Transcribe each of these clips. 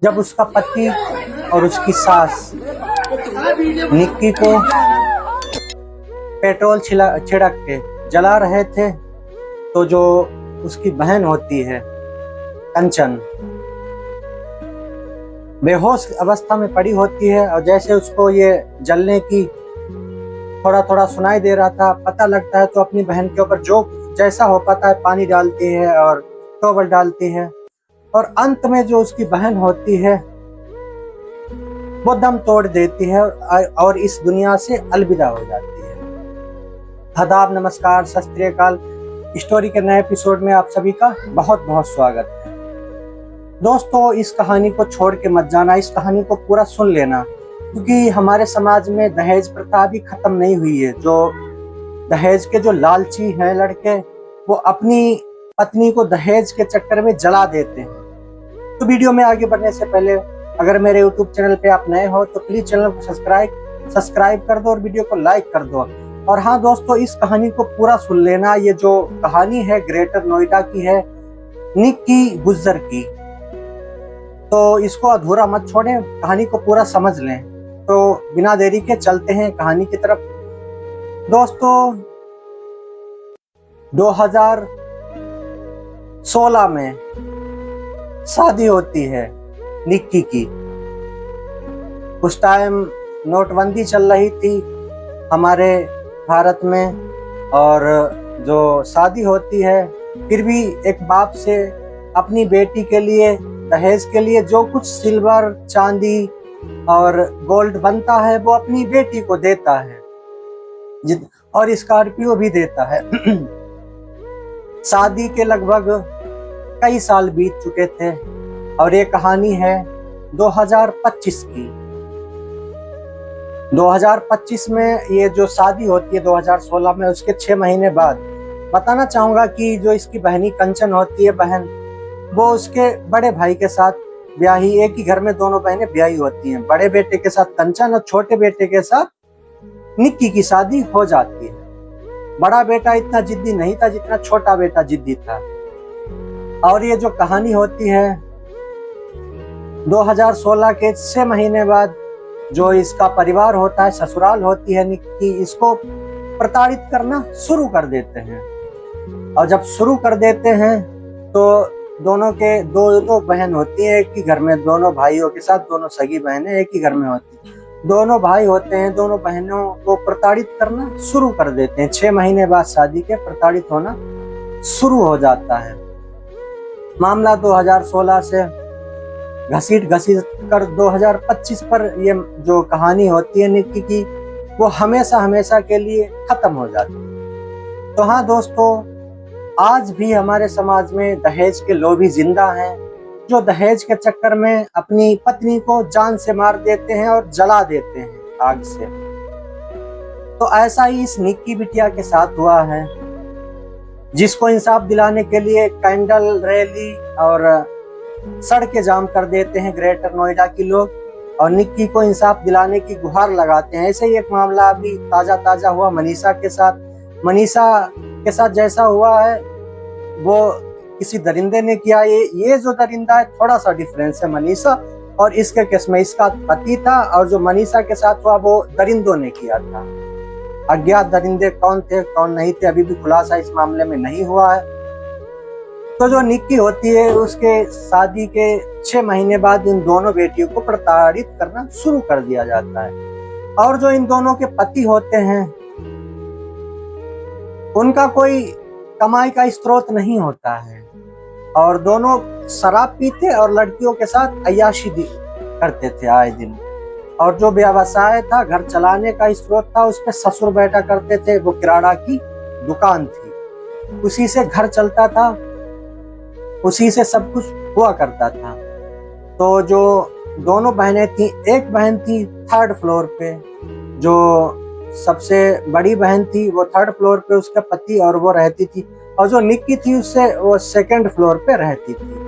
जब उसका पति और उसकी सास निक्की को पेट्रोल छिड़क के जला रहे थे, तो जो उसकी बहन होती है कंचन बेहोश अवस्था में पड़ी होती है, और जैसे उसको ये जलने की थोड़ा थोड़ा सुनाई दे रहा था, पता लगता है, तो अपनी बहन के ऊपर जो जैसा हो पाता है पानी डालती है और टॉवल डालती है, और अंत में जो उसकी बहन होती है वो दम तोड़ देती है और इस दुनिया से अलविदा हो जाती है। आदाब, नमस्कार, सत श्री अकाल। स्टोरी के नए एपिसोड में आप सभी का बहुत बहुत स्वागत है। दोस्तों, इस कहानी को छोड़ के मत जाना, इस कहानी को पूरा सुन लेना, क्योंकि हमारे समाज में दहेज प्रथा भी खत्म नहीं हुई है। जो दहेज के जो लालची हैं लड़के, वो अपनी पत्नी को दहेज के चक्कर में जला देते हैं। तो वीडियो में आगे बढ़ने से पहले अगर मेरे YouTube चैनल पे आप नए हो तो प्लीज चैनल को सब्सक्राइब कर दो और वीडियो को लाइक कर दो। और हाँ दोस्तों, इस कहानी को पूरा सुन लेना। ये जो कहानी है ग्रेटर नोएडा की है, निक्की गुज्जर की, तो इसको अधूरा मत छोड़ें, कहानी को पूरा समझ लें। तो बिना देरी के चलते हैं कहानी की तरफ। दोस्तों, 2016 में शादी होती है निक्की की। उस टाइम नोटबंदी चल रही थी हमारे भारत में, और जो शादी होती है, फिर भी एक बाप से अपनी बेटी के लिए दहेज के लिए जो कुछ सिल्वर, चांदी और गोल्ड बनता है वो अपनी बेटी को देता है, और स्कॉर्पियो भी देता है। शादी के लगभग कई साल बीत चुके थे, और ये कहानी है 2025 की। 2025 में ये जो शादी होती है 2016 में, उसके 6 महीने बाद बताना चाहूंगा कि जो इसकी बहनी कंचन होती है बहन, वो उसके बड़े भाई के साथ ब्याही, एक ही घर में दोनों बहनें ब्याही होती हैं। बड़े बेटे के साथ कंचन और छोटे बेटे के साथ निक्की की शादी हो जाती है। बड़ा बेटा इतना जिद्दी नहीं था जितना छोटा बेटा जिद्दी था। और ये जो कहानी होती है 2016 के 6 महीने बाद, जो इसका परिवार होता है, ससुराल होती है निक्की, इसको प्रताड़ित करना शुरू कर देते हैं। और जब शुरू कर देते हैं तो दोनों के दो बहन होती है एक ही घर में, दोनों भाइयों के साथ, दोनों सगी बहनें एक ही घर में होती हैं। दोनों भाई होते हैं, दोनों बहनों को प्रताड़ित करना शुरू कर देते हैं। 6 महीने बाद शादी के प्रताड़ित होना शुरू हो जाता है। मामला 2016 से घसीट कर 2025 पर ये जो कहानी होती है निक्की की, वो हमेशा हमेशा के लिए खत्म हो जाती है। तो हाँ दोस्तों, आज भी हमारे समाज में दहेज के लोभी जिंदा हैं, जो दहेज के चक्कर में अपनी पत्नी को जान से मार देते हैं और जला देते हैं आग से। तो ऐसा ही इस निक्की बिटिया के साथ हुआ है, जिसको इंसाफ दिलाने के लिए कैंडल रैली और सड़कें जाम कर देते हैं ग्रेटर नोएडा के लोग, और निक्की को इंसाफ दिलाने की गुहार लगाते हैं। ऐसे ही एक मामला अभी ताजा हुआ मनीषा के साथ। मनीषा के साथ जैसा हुआ है वो किसी दरिंदे ने किया। ये जो दरिंदा है, थोड़ा सा डिफरेंस है मनीषा और इसके केस में। इसका पति था, और जो मनीषा के साथ हुआ वो दरिंदों ने किया था। अज्ञात दरिंदे कौन थे कौन नहीं थे अभी भी खुलासा इस मामले में नहीं हुआ है। तो जो निक्की होती है, उसके शादी के 6 महीने बाद इन दोनों बेटियों को प्रताड़ित करना शुरू कर दिया जाता है। और जो इन दोनों के पति होते हैं, उनका कोई कमाई का स्रोत नहीं होता है, और दोनों शराब पीते और लड़कियों के साथ अय्याशी करते थे आए दिन। और जो व्यवसाय था, घर चलाने का स्रोत था, उस पे ससुर बैठा करते थे। वो किराना की दुकान थी, उसी से घर चलता था, उसी से सब कुछ हुआ करता था। तो जो दोनों बहनें थी, एक बहन थी 3rd फ्लोर पे, जो सबसे बड़ी बहन थी वो 3rd फ्लोर पे उसका पति और वो रहती थी, और जो निक्की थी उससे वो 2nd फ्लोर पे रहती थी।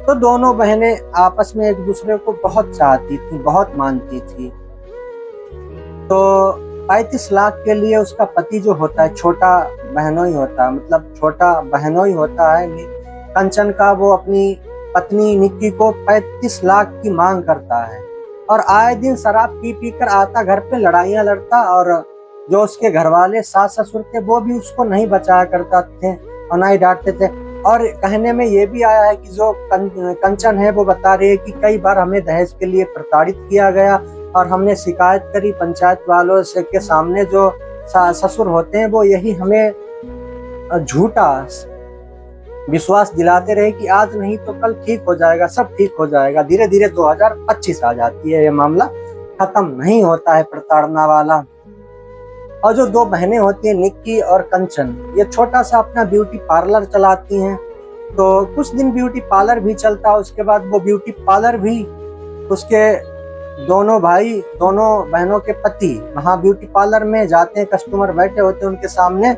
तो दोनों बहनें आपस में एक दूसरे को बहुत चाहती थी, बहुत मानती थी। तो 35 लाख के लिए उसका पति जो होता है, छोटा बहनोई होता है, मतलब छोटा बहनोई होता है कंचन का, वो अपनी पत्नी निक्की को 35 लाख की मांग करता है और आए दिन शराब पी पी कर आता घर पे, लड़ाइयां लड़ता, और जो उसके घर वाले सास ससुर थे वो भी उसको नहीं बचाया करता थे और ना ही डांटते थे। और कहने में ये भी आया है कि जो कंचन है वो बता रही है कि कई बार हमें दहेज के लिए प्रताड़ित किया गया और हमने शिकायत करी पंचायत वालों से के सामने। जो ससुर होते हैं वो यही हमें झूठा विश्वास दिलाते रहे कि आज नहीं तो कल ठीक हो जाएगा, सब ठीक हो जाएगा। धीरे धीरे 2025 आ जाती है, ये मामला खत्म नहीं होता है प्रताड़ना वाला। और जो दो बहनें होती हैं निक्की और कंचन, ये छोटा सा अपना ब्यूटी पार्लर चलाती हैं। तो कुछ दिन ब्यूटी पार्लर भी चलता है, उसके बाद वो ब्यूटी पार्लर भी उसके दोनों बहनों के पति वहां ब्यूटी पार्लर में जाते हैं, कस्टमर बैठे होते हैं उनके सामने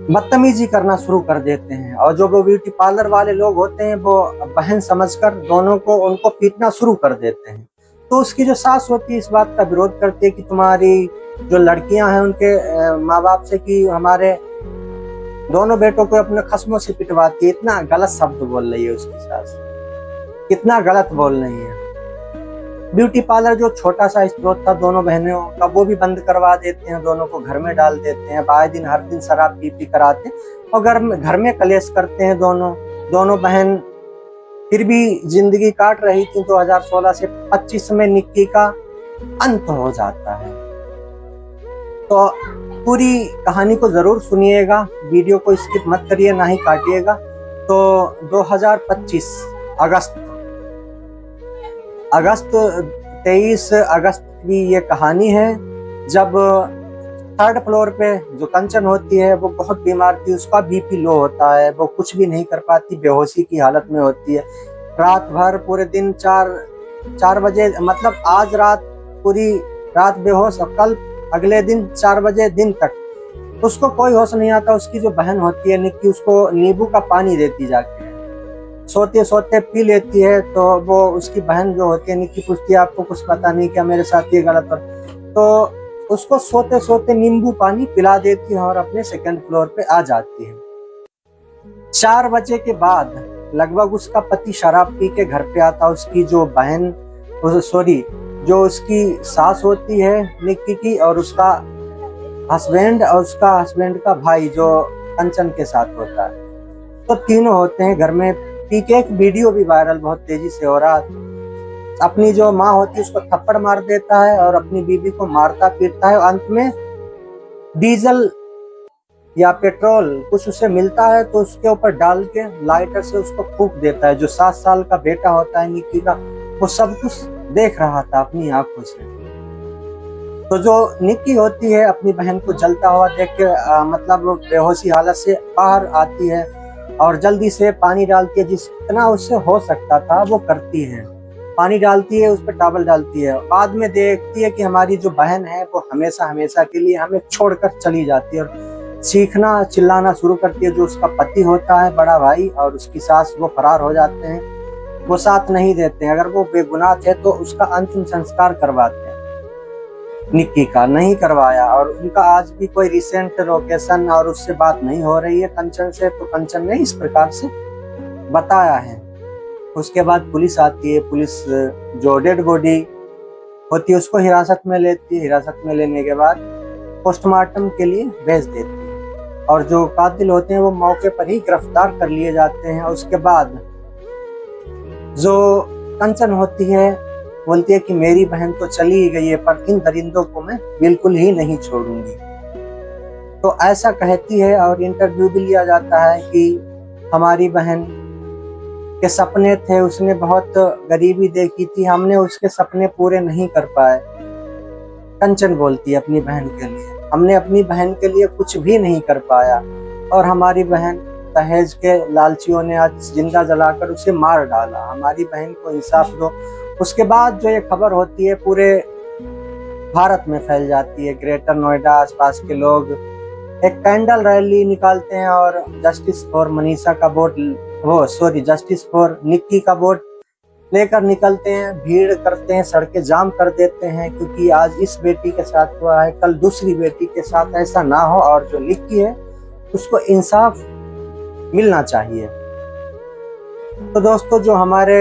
बदतमीजी करना शुरू कर देते हैं। और जो वो ब्यूटी पार्लर वाले लोग होते हैं वो बहन समझकर उनको पीटना शुरू कर देते हैं। तो उसकी जो सास होती है इस बात का विरोध करती है कि तुम्हारी जो लड़कियां हैं उनके माँ बाप से कि हमारे दोनों बेटों को अपने खस्मों से पिटवाती है। इतना गलत शब्द बोल रही है उसकी सास, कितना गलत बोल रही है। ब्यूटी पार्लर जो छोटा सा स्त्रोत था दोनों बहनों का वो भी बंद करवा देते हैं, दोनों को घर में डाल देते हैं। आए दिन हर दिन शराब पी पी कराते और घर में कलेश करते हैं दोनों बहन। फिर भी जिंदगी काट रही थी। 2016 से 25 में निक्की का अंत हो जाता है। तो पूरी कहानी को जरूर सुनिएगा, वीडियो को स्किप मत करिए, ना ही काटिएगा। तो 2025 23 अगस्त की ये कहानी है, जब 3rd फ्लोर पे जो कंचन होती है वो बहुत बीमार थी, उसका बीपी लो होता है, वो कुछ भी नहीं कर पाती, बेहोशी की हालत में होती है। रात भर पूरे दिन 4 बजे, मतलब आज रात पूरी रात बेहोश और कल अगले दिन 4 बजे दिन तक उसको कोई होश नहीं आता। उसकी जो बहन होती है निक्की उसको नींबू का पानी देती जाके, सोते सोते पी लेती है। तो वो उसकी बहन जो होती है निक्की पूछती है आपको कुछ पता नहीं क्या मेरे साथ ये गलत हो? तो उसको सोते सोते नींबू पानी पिला देती है और अपने 2nd फ्लोर पे आ जाती है। 4 बजे के बाद लगभग उसका पति शराब पी के घर पे आता। उसकी जो उसकी सास होती है निक्की की और उसका हस्बैंड और उसका हस्बैंड का भाई जो कंचन के साथ होता है, तो तीनों होते हैं घर में। पी के एक वीडियो भी वायरल बहुत तेजी से हो रहा। अपनी जो माँ होती है उसको थप्पड़ मार देता है और अपनी बीवी को मारता पीटता है। अंत में डीजल या पेट्रोल कुछ उसे मिलता है तो उसके ऊपर डाल के लाइटर से उसको फूंक देता है। जो 7 साल का बेटा होता है निक्की का, वो सब कुछ देख रहा था अपनी आंखों से। तो जो निक्की होती है अपनी बहन को जलता हुआ देख के मतलब बेहोशी हालत से बाहर आती है और जल्दी से पानी डालती है, जितना उससे हो सकता था वो करती है। पानी डालती है, उस पर टॉवल डालती है। बाद में देखती है कि हमारी जो बहन है वो हमेशा के लिए हमें छोड़कर चली जाती है और चीखना चिल्लाना शुरू करती है। जो उसका पति होता है बड़ा भाई और उसकी सास वो फरार हो जाते हैं, वो साथ नहीं देते हैं। अगर वो बेगुनाह थे तो उसका अंतिम संस्कार करवाते हैं, निक्की का नहीं करवाया। और उनका आज भी कोई रिसेंट लोकेशन और उससे बात नहीं हो रही है कंचन से। तो कंचन ने इस प्रकार से बताया है। उसके बाद पुलिस आती है। पुलिस जो डेड बॉडी होती है उसको हिरासत में लेती है। हिरासत में लेने के बाद पोस्टमार्टम के लिए भेज देती है और जो कातिल होते हैं वो मौके पर ही गिरफ्तार कर लिए जाते हैं। उसके बाद जो कंचन होती है बोलती है कि मेरी बहन तो चली ही गई है पर इन दरिंदों को मैं बिल्कुल ही नहीं छोड़ूंगी। तो ऐसा कहती है और इंटरव्यू भी लिया जाता है कि हमारी बहन के सपने थे, उसने बहुत गरीबी देखी थी, हमने उसके सपने पूरे नहीं कर पाए। कंचन बोलती है अपनी बहन के लिए, हमने अपनी बहन के लिए कुछ भी नहीं कर पाया और हमारी बहन दहेज के लालचियों ने आज जिंदा जलाकर उसे मार डाला। हमारी बहन को इंसाफ दो। उसके बाद जो ये खबर होती है पूरे भारत में फैल जाती है। ग्रेटर नोएडा आसपास के लोग एक कैंडल रैली निकालते हैं और जस्टिस फॉर निक्की का बोर्ड लेकर निकलते हैं, भीड़ करते हैं, सड़कें जाम कर देते हैं, क्योंकि आज इस बेटी के साथ हुआ है कल दूसरी बेटी के साथ ऐसा ना हो और जो निक्की है उसको इंसाफ मिलना चाहिए। तो दोस्तों, जो हमारे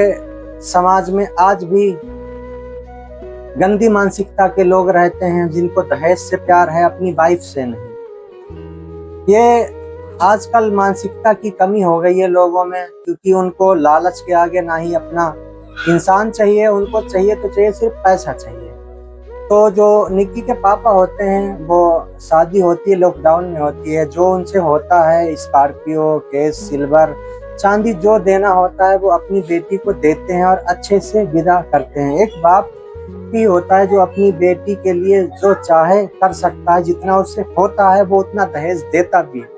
समाज में आज भी गंदी मानसिकता के लोग रहते हैं, जिनको दहेज से प्यार है, अपनी वाइफ से नहीं, ये आजकल मानसिकता की कमी हो गई है लोगों में, क्योंकि उनको लालच के आगे ना ही अपना इंसान चाहिए, उनको चाहिए तो चाहिए सिर्फ पैसा चाहिए। तो जो निक्की के पापा होते हैं, वो शादी होती है लॉकडाउन में होती है, जो उनसे होता है स्कॉर्पियो, केस, सिल्वर, चांदी जो देना होता है वो अपनी बेटी को देते हैं और अच्छे से विदा करते हैं। एक बाप भी होता है जो अपनी बेटी के लिए जो चाहे कर सकता है, जितना उससे होता है वो उतना दहेज देता भी है।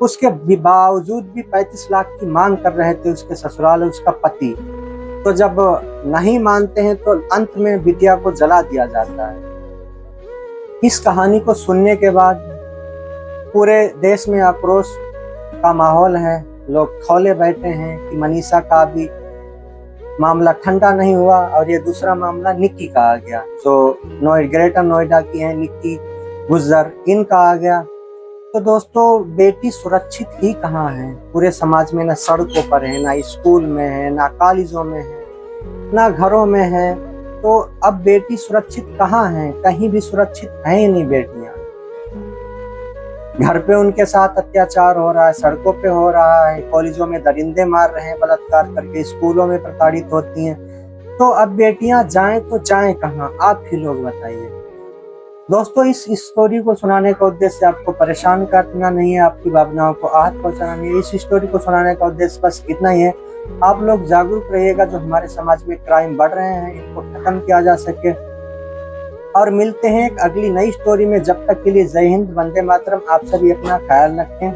उसके बावजूद भी 35 लाख की मांग कर रहे थे उसके ससुराल और उसका पति। तो जब नहीं मानते हैं तो अंत में बिटिया को जला दिया जाता है। इस कहानी को सुनने के बाद पूरे देश में आक्रोश का माहौल है। लोग खौले बैठे हैं कि मनीषा का भी मामला ठंडा नहीं हुआ और ये दूसरा मामला निक्की का आ गया, जो ग्रेटर नोएडा की है निक्की गुज्जर, इनका आ गया। तो दोस्तों, बेटी सुरक्षित ही कहाँ है पूरे समाज में, ना सड़कों पर है, ना स्कूल में है, ना कॉलेजों में है, ना घरों में है। तो अब बेटी सुरक्षित कहाँ है? कहीं भी सुरक्षित है ही नहीं बेटियां। घर पे उनके साथ अत्याचार हो रहा है, सड़कों पे हो रहा है, कॉलेजों में दरिंदे मार रहे हैं बलात्कार करके, स्कूलों में प्रताड़ित होती हैं। तो अब बेटियां जाएं तो जाएं कहाँ? आप ही लोग बताइए। दोस्तों, इस स्टोरी को सुनाने का उद्देश्य आपको परेशान करना नहीं है, आपकी भावनाओं को आहत पहुंचाना नहीं है। इस स्टोरी को सुनाने का उद्देश्य बस इतना ही है, आप लोग जागरूक रहिएगा। जो हमारे समाज में क्राइम बढ़ रहे हैं, इनको खत्म किया जा सके। और मिलते हैं एक अगली नई स्टोरी में। जब तक के लिए जय हिंद, वंदे मातरम। आप सभी अपना ख्याल रखें।